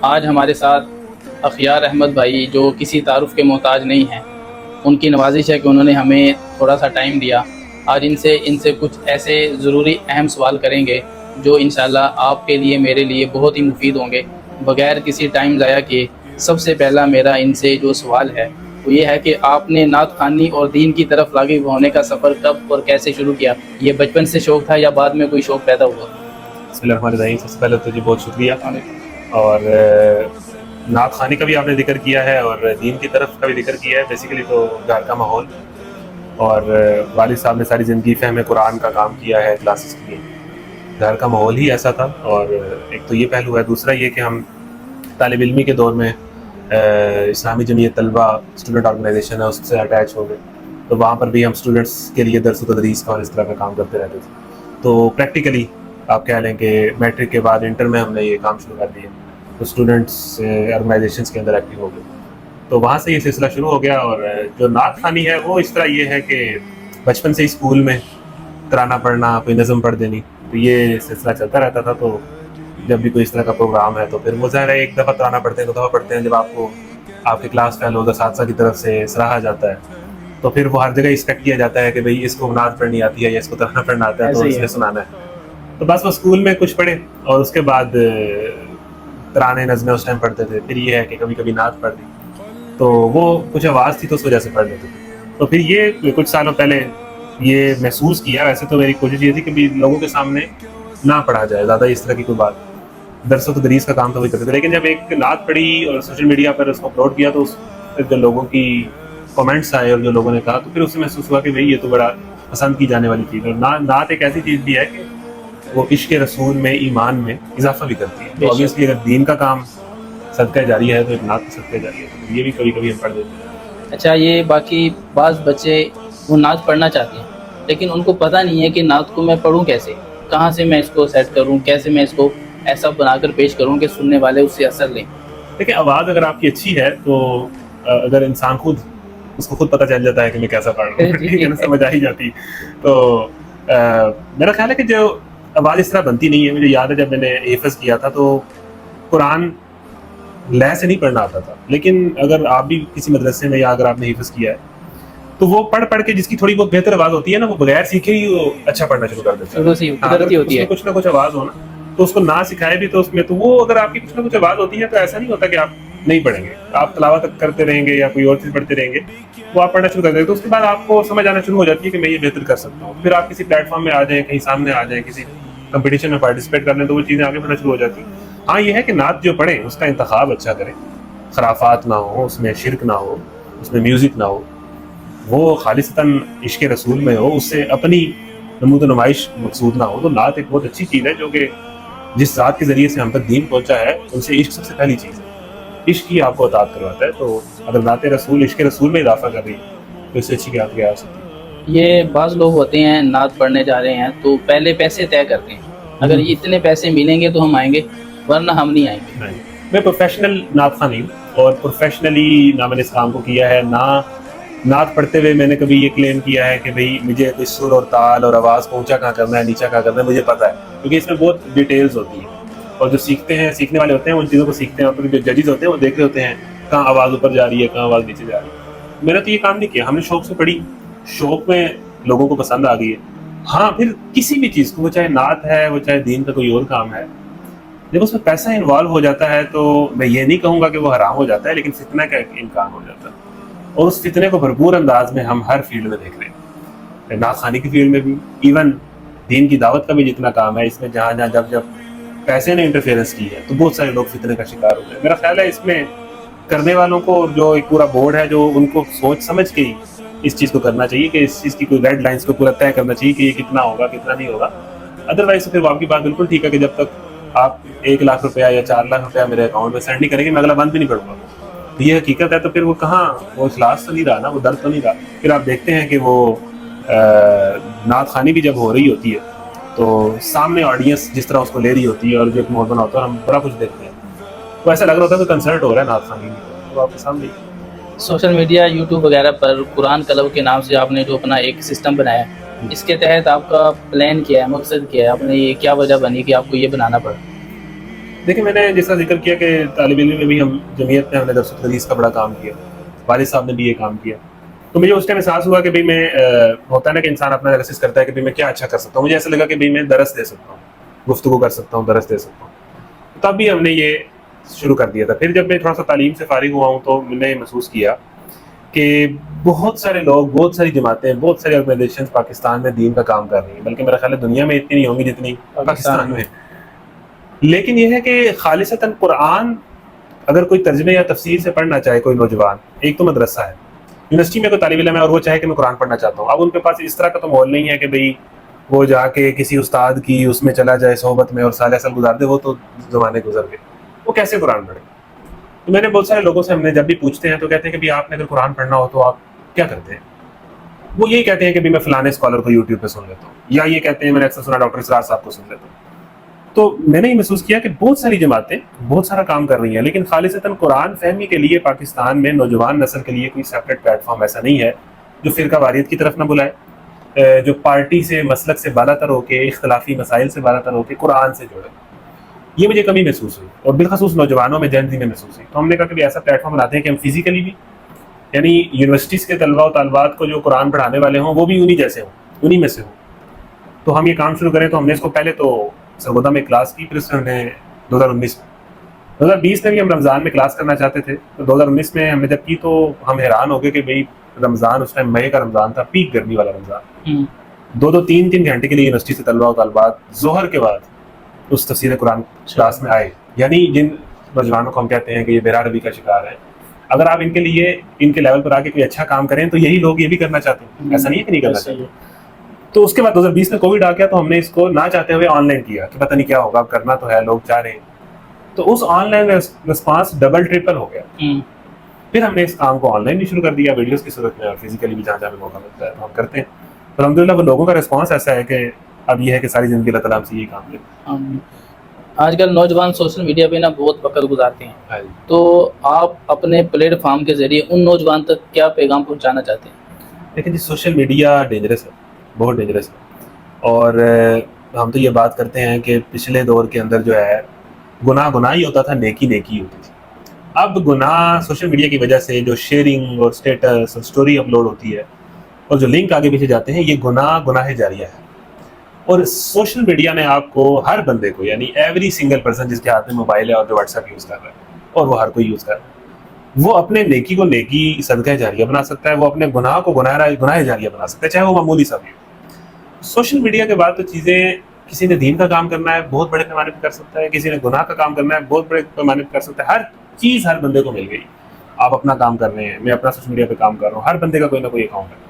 آج ہمارے ساتھ اخیار احمد بھائی جو کسی تعارف کے محتاج نہیں ہیں، ان کی نوازش ہے کہ انہوں نے ہمیں تھوڑا سا ٹائم دیا. آج ان سے کچھ ایسے ضروری اہم سوال کریں گے جو انشاءاللہ آپ کے لیے میرے لیے بہت ہی مفید ہوں گے. بغیر کسی ٹائم ضائع کیے سب سے پہلا میرا ان سے جو سوال ہے وہ یہ ہے کہ آپ نے نعت خوانی اور دین کی طرف راغب ہونے کا سفر کب اور کیسے شروع کیا؟ یہ بچپن سے شوق تھا یا بعد میں کوئی شوق پیدا ہوا؟ بسم اللہ الرحمن الرحیم. سب سے پہلے تو جی بہت شکریہ. اور نعت خوانی کا بھی آپ نے ذکر کیا ہے اور دین کی طرف کا بھی ذکر کیا ہے. بیسیکلی تو گھر کا ماحول اور والد صاحب نے ساری زندگی فہم قرآن کا کام کیا ہے کلاسز کے لیے. گھر کا ماحول ہی ایسا تھا. اور ایک تو یہ پہلو ہے. دوسرا یہ کہ ہم طالب علمی کے دور میں اسلامی جمعیت طلبہ اسٹوڈنٹ آرگنائزیشن ہے اس سے اٹیچ ہو گئے. تو وہاں پر بھی ہم اسٹوڈنٹس کے لیے درس و تدریس کا اور اس طرح کا کام کرتے رہتے تھے. تو پریکٹیکلی آپ کہہ لیں کہ میٹرک کے بعد انٹر میں ہم نے یہ کام شروع کر دیا. تو اسٹوڈنٹس آرگنائزیشنس کے اندر ایکٹیو ہو گئے. تو وہاں سے یہ سلسلہ شروع ہو گیا. اور جو نعت خوانی ہے وہ اس طرح یہ ہے کہ بچپن سے ہی اسکول میں ترانہ پڑھنا, کوئی نظم پڑھ دینی, تو یہ سلسلہ چلتا رہتا تھا. تو جب بھی کوئی اس طرح کا پروگرام ہے تو پھر وہ ظاہر ہے ایک دفعہ ترانہ پڑھتے ہیں, دو دفعہ پڑھتے ہیں. جب آپ کو آپ کے کلاس فیلوز اساتذہ کی طرف سے سراہا جاتا ہے تو پھر وہ ہر جگہ ایکسپیکٹ کیا جاتا ہے کہ بھئی اس کو نعت پڑھنی آتی ہے یا اس کو ترانہ پڑھنا آتا ہے تو اس نے سنانا ہے. تو بس وہ اسکول میں کچھ پڑھے اور اس کے بعد ترانے نظمیں اس ٹائم پڑھتے تھے. پھر یہ ہے کہ کبھی کبھی نعت پڑھ دی تو وہ کچھ آواز تھی تو اس وجہ سے پڑھ لیتے تھے. تو پھر یہ کچھ سالوں پہلے یہ محسوس کیا. ویسے تو میری کوشش یہ تھی کہ بھی لوگوں کے سامنے نہ پڑھا جائے زیادہ اس طرح کی کوئی بات. درس و تدریس کا کام تو وہی کرتے تھے. لیکن جب ایک نعت پڑھی اور سوشل میڈیا پر اس کو اپلوڈ کیا تو اس جو لوگوں کی کامنٹس آئے اور جو لوگوں نے کہا تو پھر اس سے محسوس ہوا کہ بھئی یہ تو بڑا پسند کی جانے والی چیز ہے. اور نعت ایک ایسی چیز بھی ہے کہ وہ عشق رسول میں, ایمان میں اضافہ بھی کرتی ہے. تو obviously اگر دین کا کام صدقہ جاری ہے تو ایک نعت صدقہ جاری ہے. تو یہ بھی کبھی کبھی ہم پڑھ دیتے ہیں. اچھا, یہ باقی بعض بچے وہ نعت پڑھنا چاہتے ہیں لیکن ان کو پتہ نہیں ہے کہ نعت کو میں پڑھوں کیسے, کہاں سے میں اس کو سیٹ کروں, کیسے میں اس کو ایسا بنا کر پیش کروں کہ سننے والے اس سے اثر لیں. دیکھیں, آواز اگر آپ کی اچھی ہے تو اگر انسان خود اس کو خود پتہ چل جاتا ہے کہ میں کیسا پڑھ رہا ہوں, ٹھیک ہے نا, سمجھ آ ہی جاتی. تو میرا خیال ہے کہ جو آواز اس طرح بنتی نہیں ہے. مجھے یاد ہے جب میں نے حفظ کیا تھا تو قرآن لے سے نہیں پڑھنا آتا تھا. لیکن اگر آپ بھی کسی مدرسے میں یا اگر آپ نے حفظ کیا ہے تو وہ پڑھ پڑھ کے جس کی تھوڑی بہت بہتر آواز ہوتی ہے نا, وہ بغیر سیکھے ہی وہ اچھا پڑھنا شروع کر دیتا ہے. کچھ نہ کچھ آواز ہو نا تو اس کو نہ سکھائے بھی تو اس میں تو وہ اگر آپ کی کچھ نہ کچھ آواز ہوتی ہے تو ایسا نہیں ہوتا کہ آپ نہیں پڑھیں گے. آپ تلاوت کرتے رہیں گے یا کوئی اور چیز پڑھتے رہیں گے, وہ آپ پڑھنا شروع کر دیں گے تو اس کے بعد آپ کو سمجھ آنا شروع ہو جاتی ہے کہ میں یہ بہتر کر سکتا ہوں. پھر آپ کسی پلیٹ فارم میں آ جائیں, کہیں سامنے آ جائیں, کسی کمپٹیشن میں پارٹیسپیٹ کر لیں تو وہ چیزیں آگے بڑھنا شروع ہو جاتی ہیں. ہاں یہ ہے کہ نعت جو پڑھیں اس کا انتخاب اچھا کریں, خرافات نہ ہو, اس میں شرک نہ ہو, اس میں میوزک نہ ہو, وہ خالصتاً عشق رسول میں ہو, اس سے اپنی نمود و نمائش مقصود نہ ہو. تو نعت ایک بہت اچھی چیز ہے جو کہ جس ذات کے ذریعے سے ہم تک دین پہنچا ہے ان سے عشق سب سے پہلی چیز ہے. عشق ہی آپ کو اطاعت کرواتا ہے. تو اگر نعت رسول عشق رسول میں اضافہ کر رہی ہے تو اس سے اچھی بات کیا آ سکتی ہے. یہ بعض لوگ ہوتے ہیں نعت پڑھنے جا رہے ہیں تو پہلے پیسے طے کرتے ہیں, اگر اتنے پیسے ملیں گے تو ہم آئیں گے ورنہ ہم نہیں آئیں گے. میں پروفیشنل نعت خوان نہیں ہوں اور پروفیشنلی نہ میں نے اس کام کو کیا ہے, نہ نعت پڑھتے ہوئے میں نے کبھی یہ کلیم کیا ہے کہ بھئی مجھے کوئی سر اور تال اور آواز کو اونچا کہاں کرنا ہے, نیچا کہاں کرنا ہے, مجھے پتہ ہے. کیونکہ اس میں بہت ڈیٹیلز ہوتی ہیں اور جو سیکھتے ہیں, سیکھنے والے ہوتے ہیں, ان چیزوں کو سیکھتے ہیں. اور جو ججز ہوتے ہیں وہ دیکھ رہے ہوتے ہیں کہاں آواز اوپر جا رہی ہے, کہاں آواز نیچے جا رہی ہے. میں نے تو یہ کام نہیں کیا. ہم نے شوق سے پڑھی, شوق میں لوگوں کو پسند آ گئی ہے. ہاں پھر کسی بھی چیز کو, وہ چاہے نعت ہے, وہ چاہے دین کا کوئی اور کام ہے, جب اس میں پیسہ انوالو ہو جاتا ہے تو میں یہ نہیں کہوں گا کہ وہ حرام ہو جاتا ہے, لیکن فتنہ کا امکان ہو جاتا ہے. اور اس فتنے کو بھرپور انداز میں ہم ہر فیلڈ میں دیکھ رہے ہیں, نعت خوانی کی فیلڈ میں بھی, ایون دین کی دعوت کا بھی جتنا کام ہے اس میں جہاں جہاں جب پیسے نے انٹرفیئرنس کی ہے تو بہت سارے لوگ فتنے کا شکار ہو گئے. میرا خیال ہے اس میں کرنے والوں کو, جو ایک پورا بورڈ ہے, جو ان کو سوچ سمجھ کے ہی اس چیز کو کرنا چاہیے کہ اس چیز کی کوئی گائیڈ لائنس کو پورا طے کرنا چاہیے کہ یہ کتنا ہوگا کتنا نہیں ہوگا. ادروائز پھر آپ کی بات بالکل ٹھیک ہے کہ جب تک آپ 1 لاکھ روپیہ یا 4 لاکھ روپیہ میرے اکاؤنٹ میں سینڈ نہیں کریں گے میں اگلا بند بھی نہیں پڑوں گا. یہ حقیقت ہے. تو پھر وہ کہاں, وہ اخلاص تو نہیں رہا نا, وہ درد تو نہیں رہا. پھر آپ دیکھتے ہیں کہ وہ نعت خوانی بھی جب ہو رہی ہوتی ہے تو سامنے آڈینس جس طرح اس کو لے رہی ہوتی ہے اور جو ایک ماحول بنا ہوتا ہے, ہم بڑا کچھ دیکھتے ہیں تو ایسا لگ رہا ہوتا ہے کہ کنسرٹ ہو رہا ہے نعت خوانی میں. تو آپ کے سامنے سوشل میڈیا, یوٹیوب وغیرہ پر قرآن کلب کے نام سے آپ نے جو اپنا ایک سسٹم بنایا, اس کے تحت آپ کا پلان کیا ہے, مقصد کیا ہے, آپ نے یہ کیا وجہ بنی کہ آپ کو یہ بنانا پڑا؟ دیکھیں میں نے جیسا ذکر کیا کہ طالب علم میں بھی ہم جمعیت میں ہم نے درس الحدیث کا بڑا کام کیا، والد صاحب نے بھی یہ کام کیا. تو مجھے اس ٹائم احساس ہوا کہ بھئی میں ہوتا ہے نا کہ انسان اپنا انالیسس کرتا ہے کہ بھئی میں کیا اچھا کر سکتا ہوں. مجھے ایسا لگا کہ بھئی میں درس دے سکتا ہوں، گفتگو کر سکتا ہوں، درس دے سکتا ہوں. تب بھی ہم نے یہ شروع کر دیا تھا. پھر جب میں تھوڑا سا تعلیم سے فارغ ہوا ہوں تو میں نے محسوس کیا کہ بہت سارے لوگ، بہت ساری جماعتیں، بہت ساری آرگنائزیشنز پاکستان میں دین کا کام کر رہی ہیں، بلکہ میرا خیال ہے دنیا میں اتنی نہیں ہوں گی جتنی پاکستان میں. لیکن یہ ہے کہ خالصتاً قرآن اگر کوئی ترجمے یا تفسیر سے پڑھنا چاہے کوئی نوجوان، ایک تو مدرسہ ہے، یونیورسٹی میں کوئی طالب علم ہے اور وہ چاہے کہ میں قرآن پڑھنا چاہتا ہوں، اب ان کے پاس اس طرح کا تو ماحول نہیں ہے کہ بھئی وہ جا کے کسی استاد کی اس میں چلا جائے صحبت میں اور سال سال گزار دے. وہ تو زمانے گزر گئے، وہ کیسے قرآن پڑھے؟ تو میں نے بہت سارے لوگوں سے ہم نے جب بھی پوچھتے ہیں تو کہتے ہیں کہ آپ نے اگر قرآن پڑھنا ہو تو آپ کیا کرتے ہیں؟ وہ یہی کہتے ہیں کہ میں فلانے اسکالر کو یوٹیوب پہ سن لیتا ہوں، یا یہ کہتے ہیں میں نے اکثر سنا ڈاکٹر اسرار صاحب کو سن لیتا ہوں. تو میں نے یہ محسوس کیا کہ بہت ساری جماعتیں بہت سارا کام کر رہی ہیں، لیکن خالصتاً قرآن فہمی کے لیے پاکستان میں نوجوان نسل کے لیے کوئی سیپریٹ پلیٹ فارم ایسا نہیں ہے جو فرقہ واریت کی طرف نہ بلائے، جو پارٹی سے، مسلک سے بالا تر ہو کے، اختلافی مسائل سے بالا تر ہو کے قرآن سے جڑے. یہ مجھے کمی محسوس ہوئی، اور بالخصوص نوجوانوں میں، جن زی میں محسوس ہوئی. تو ہم نے کہا کہ ایسا پلیٹ فارم بناتے ہیں کہ ہم فزیکلی بھی، یعنی یونیورسٹیز کے طلباء و طالبات کو جو قرآن پڑھانے والے ہوں وہ بھی انہی جیسے ہوں، انہی میں سے ہوں. تو ہم یہ کام شروع کریں. تو ہم نے اس کو پہلے تو سرگودا میں کلاس کی، پھر اس میں ہم نے 2019 میں بھی ہم رمضان میں کلاس کرنا چاہتے تھے. تو 2019 میں ہم نے جب کی تو ہم حیران ہو گئے کہ بھئی رمضان اس ٹائم مئی کا رمضان تھا، پیک گرمی والا رمضان. 2-3 گھنٹے کے لیے یونیورسٹی سے طلباء و طالبات ظہر کے بعد اس تفسیر قرآن کلاس میں آئے. یعنی جن نوجوانوں کو ہم کہتے ہیں کہ یہ بیرا روی کا شکار ہے، اگر آپ ان کے لیے، ان کے لیول پر آ کے کوئی اچھا کام کریں تو یہی لوگ یہ بھی کرنا چاہتے ہیں، ایسا نہیں ہے کہ نہیں کرنا چاہتے. تو اس کے بعد 2020 میں کووڈ آ گیا تو ہم نے اس کو نہ چاہتے ہوئے آن لائن کیا کہ پتہ نہیں کیا ہوگا، اب کرنا تو ہے، لوگ چاہ رہے ہیں. تو اس online response double triple ہو گیا. پھر ہم نے اس کام کو آن لائن بھی شروع کر دیا، ویڈیوز کی صورت میں، اور فزیکلی بھی جہاں جہاں موقع ملتا ہے تو ہم کرتے ہیں. الحمدللہ وہ لوگوں کا رسپانس ایسا ہے کہ اب یہ ہے کہ ساری زندگی اللہ تعالیٰ ہم سے یہی کام کرے. آج کل نوجوان سوشل میڈیا پہ نا بہت وقت گزارتے ہیں، تو آپ اپنے پلیٹ فارم کے ذریعے ان نوجوان تک کیا پیغام پہنچانا چاہتے ہیں؟ لیکن جی سوشل میڈیا ڈینجرس ہے، بہت ڈینجرس ہے. اور ہم تو یہ بات کرتے ہیں کہ پچھلے دور کے اندر جو ہے گناہ ہی ہوتا تھا، نیکی ہوتی تھی. اب گناہ سوشل میڈیا کی وجہ سے جو شیئرنگ اور سٹیٹس اور سٹوری اپلوڈ ہوتی ہے اور جو لنک آگے پیچھے جاتے ہیں، یہ گناہ جاریہ ہے. اور سوشل میڈیا نے آپ کو، ہر بندے کو، یعنی ایوری سنگل پرسن جس کے ہاتھ میں موبائل ہے اور جو واٹس ایپ یوز کر رہا ہے، اور وہ ہر کوئی یوز کر رہا ہے، وہ اپنے نیکی کو نیکی صدقہ جاریہ بنا سکتا ہے، وہ اپنے گناہ کو گناہ جاریہ بنا سکتا ہے، چاہے وہ معمولی سا بھی ہو. سوشل میڈیا کے بعد تو چیزیں، کسی نے دین کا کام کرنا ہے بہت بڑے پیمانے پہ کر سکتا ہے، کسی نے گناہ کا کام کرنا ہے بہت بڑے پیمانے پہ کر سکتا ہے. ہر چیز ہر بندے کو مل گئی. آپ اپنا کام کر رہے ہیں، میں اپنا سوشل میڈیا پہ کام کر رہا ہوں، ہر بندے کا کوئی نہ کوئی اکاؤنٹ ہے.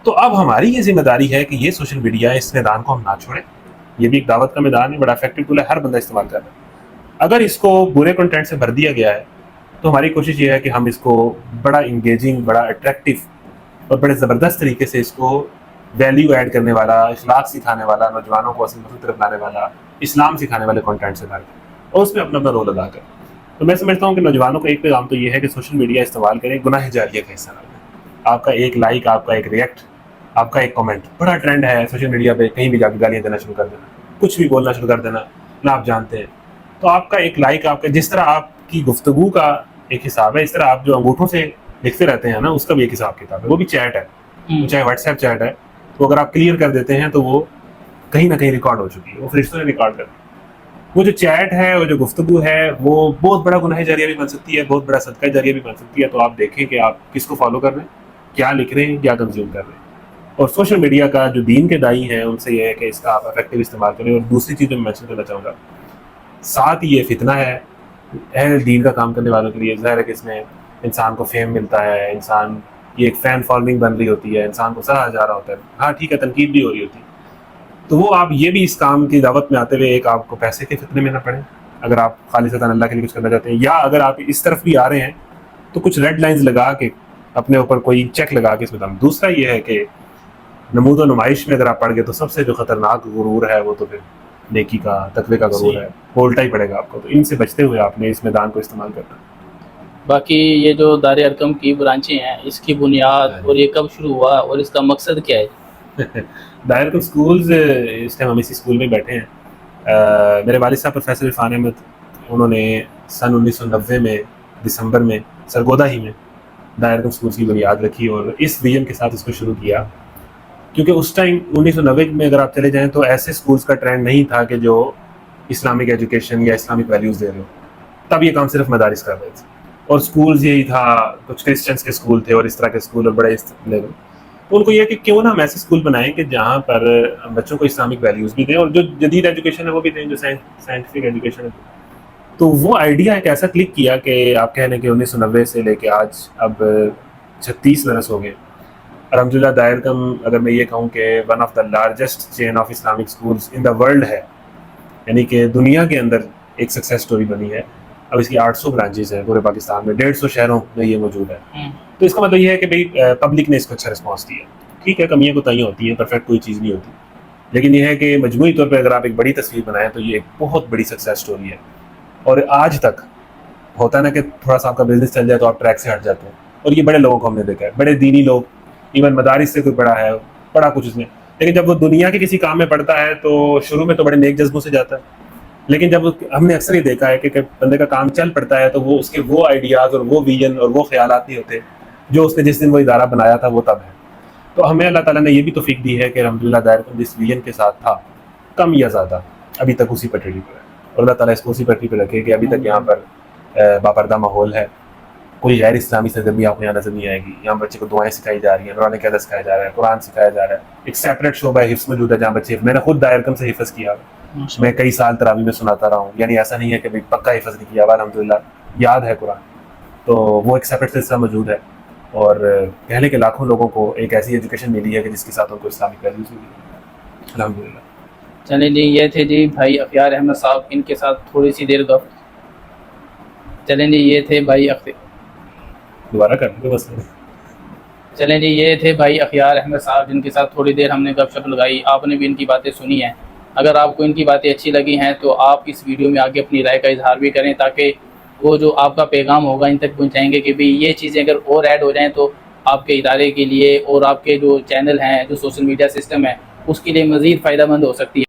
تو اب ہماری یہ ذمہ داری ہے کہ یہ سوشل میڈیا، اس میدان کو ہم نہ چھوڑیں. یہ بھی ایک دعوت کا میدان ہے، بڑا افیکٹو ٹول ہے، ہر بندہ استعمال کر رہا ہے. اگر اس کو برے کنٹینٹ سے بھر دیا گیا ہے تو ہماری کوشش یہ ہے کہ ہم اس کو بڑا انگیجنگ، بڑا اٹریکٹیو اور بڑے زبردست طریقے سے اس کو ویلیو ایڈ کرنے والا، اخلاق سکھانے والا، نوجوانوں کو اصل مسئلہ طرف لانے والا، اسلام سکھانے والے کنٹینٹ سے بھر دیں اور اس میں اپنا رول ادا کریں. تو میں سمجھتا ہوں کہ نوجوانوں کا ایک پیغام تو یہ ہے کہ سوشل میڈیا استعمال کریں، گناہ جاریہ کا حصہ نہ بنیں. آپ کا ایک لائک، آپ کا ایک ریئیکٹ، آپ کا ایک کمنٹ، بڑا ٹرینڈ ہے سوشل میڈیا پہ، کہیں بھی جا کے گالیاں دینا شروع کر دینا، کچھ بھی بولنا شروع کر دینا نہ آپ جانتے ہیں. تو آپ کا ایک لائک، آپ کا، جس طرح آپ کی گفتگو کا ایک حساب ہے، اس طرح آپ جو انگوٹھوں سے لکھتے رہتے ہیں نا، اس کا بھی ایک حساب کتاب ہے. وہ بھی چیٹ ہے، چاہے واٹس ایپ چیٹ ہے، تو اگر آپ کلیئر کر دیتے ہیں تو وہ کہیں نہ کہیں ریکارڈ ہو چکی ہے، وہ فرشتوں نے ریکارڈ کر دی. وہ جو چیٹ ہے، وہ جو گفتگو ہے، وہ بہت بڑا گناہ جاریہ بھی بن سکتی ہے، بہت بڑا صدقہ جاریہ بھی بن سکتی ہے. تو آپ دیکھیں کہ آپ کس کو فالو کر رہے ہیں، کیا لکھ رہے ہیں، کیا کنزیوم کر رہے ہیں. اور سوشل میڈیا کا جو دین کے دائی ہیں ان سے یہ ہے کہ اس کا آپ افیکٹو استعمال کریں. اور دوسری چیز میں مینشن کرنا چاہوں گا، ساتھ یہ فتنہ ہے اہل دین کا کام کرنے والوں کے لیے. ظاہر ہے کہ اس میں انسان کو فیم ملتا ہے، انسان، یہ ایک فین فالوئنگ بن رہی ہوتی ہے، انسان کو سراہا جا رہا ہوتا ہے. ہاں ٹھیک ہے، تنقید بھی ہو رہی ہوتی ہے. تو وہ آپ یہ بھی اس کام کی دعوت میں آتے ہوئے ایک آپ کو پیسے کے فتنے میں نہ پڑیں اگر آپ خالصتاً اللہ کے لیے کچھ کرنا چاہتے ہیں. یا اگر آپ اس طرف بھی آ رہے ہیں تو کچھ ریڈ لائنز لگا کے اپنے اوپر کوئی چیک لگا کے اس میں دم. دوسرا یہ ہے کہ نمود و نمائش میں اگر آپ پڑھ گئے تو سب سے جو خطرناک غرور ہے وہ تو پھر نیکی کا، تقوی کا غرور ہے، وہ الٹا ہی پڑے گا آپ کو. تو ان سے بچتے ہوئے آپ نے اس میدان کو استعمال کرنا. باقی یہ جو دار ارقم کی برانچیں ہیں، اس کی بنیاد اور یہ کب شروع ہوا اور اس کا مقصد کیا ہے؟ دار ارقم سکولز، اس ٹائم ہم اسی اسکول میں بیٹھے ہیں. میرے والد صاحب پروفیسر عرفان احمد، انہوں نے سن 1990 میں دسمبر میں سرگودا ہی میں دائر کم اسکولس کی بنیاد رکھی اور اس ویژن کے ساتھ اس کو شروع کیا، کیونکہ اس ٹائم 1990 میں اگر آپ چلے جائیں تو ایسے اسکولس کا ٹرینڈ نہیں تھا کہ جو اسلامک ایجوکیشن یا اسلامک ویلیوز دے رہے ہو. تب یہ کام صرف مدارس کر رہے تھے اور اسکولز یہی تھا، کچھ کرسچنس کے اسکول تھے اور اس طرح کے اسکول اور بڑے لیول. تو ان کو یہ کہ کیوں نہ ہم ایسے اسکول بنائیں کہ جہاں پر بچوں کو اسلامک ویلیوز بھی دیں اور جو جدید ایجوکیشن ہے وہ بھی دیں، جو سائنٹیفک ایجوکیشن ہے. تو وہ آئیڈیا ایک ایسا کلک کیا کہ آپ کہہ لیں کہ 1990 سے لے کے آج اب 36 برس ہو گئے. الحمدللہ دائر کم، اگر میں یہ کہوں کہ one of the largest chain of Islamic schools in the world ہے، یعنی کہ دنیا کے اندر ایک سکسیس سٹوری بنی ہے. اب اس کی 800 برانچز ہیں پورے پاکستان میں، 150 شہروں میں یہ موجود ہے. تو اس کا مطلب یہ ہے کہ بھائی پبلک نے اس کو اچھا رسپانس دیا. ٹھیک ہے، کمیاں کوتاہیاں ہوتی ہیں، پرفیکٹ کوئی چیز نہیں ہوتی، لیکن یہ ہے کہ مجموعی طور پہ اگر آپ ایک بڑی تصویر بنائیں تو یہ ایک بہت بڑی سکسیس سٹوری ہے. اور آج تک ہوتا ہے نا کہ تھوڑا سا آپ کا بزنس چل جائے تو آپ ٹریک سے ہٹ جاتے ہیں، اور یہ بڑے لوگوں کو ہم نے دیکھا ہے، بڑے دینی لوگ، ایون مدارس سے کوئی پڑھا ہے، پڑھا کچھ اس نے، لیکن جب وہ دنیا کے کسی کام میں پڑھتا ہے تو شروع میں تو بڑے نیک جذبوں سے جاتا ہے، لیکن جب ہم نے اکثر یہ دیکھا ہے کہ بندے کا کام چل پڑتا ہے تو وہ اس کے وہ آئیڈیاز اور وہ ویژن اور وہ خیالات نہیں ہوتے جو اس نے جس دن وہ ادارہ بنایا تھا وہ تب ہے. تو ہمیں اللہ تعالیٰ نے یہ بھی توفیق دی ہے کہ الحمدللہ دائر کم جس ویژن کے ساتھ تھا، کم یا زیادہ ابھی تک اسی پٹڑی پر ہے، اور اللہ تعالیٰ اس کو اسی پٹڑی پہ رکھے کہ ابھی تک یہاں پر باپردہ ماحول ہے. کوئی غیر اسلامی سرگرمی آپ کو یہاں نظر نہیں آئے گی. یہاں بچے کو دعائیں سکھائی جا رہی ہیں، قرآن قاعدہ سکھایا جا رہا ہے، قرآن سکھایا جا رہا ہے. ایک سیپریٹ شعبہ حفظ موجود ہے جہاں بچے، میں نے خود دائر کم سے حفظ کیا، میں کئی سال تراویح میں سناتا رہا ہوں، یعنی ایسا نہیں ہے کہ پکا حفظ نہیں کیا، الحمدللہ یاد ہے قرآن. تو وہ ایک سیپریٹ سلسلہ موجود ہے، اور کہہ لیں کہ لاکھوں لوگوں کو ایک ایسی ایجوکیشن ملی ہے کہ جس کے ساتھ ان کو اسلامک ویلیوز ملی ہے، الحمدللہ. چلیں جی، یہ تھے جی بھائی اخیار احمد صاحب، ان کے ساتھ تھوڑی سی دیر گپ. چلیں جی، یہ تھے بھائی دوبارہ کر دیں بس. چلیں جی، یہ تھے بھائی اخیار احمد صاحب، جن کے ساتھ تھوڑی دیر ہم نے گپ شپ لگائی. آپ نے بھی ان کی باتیں سنی ہیں. اگر آپ کو ان کی باتیں اچھی لگی ہیں تو آپ اس ویڈیو میں آگے اپنی رائے کا اظہار بھی کریں، تاکہ وہ جو آپ کا پیغام ہوگا ان تک پہنچائیں گے کہ بھی یہ چیزیں اگر اور ایڈ ہو جائیں تو آپ کے ادارے کے لیے اور آپ کے جو چینل ہیں، جو سوشل میڈیا سسٹم ہے، اس کے لیے مزید فائدہ مند ہو سکتی ہے.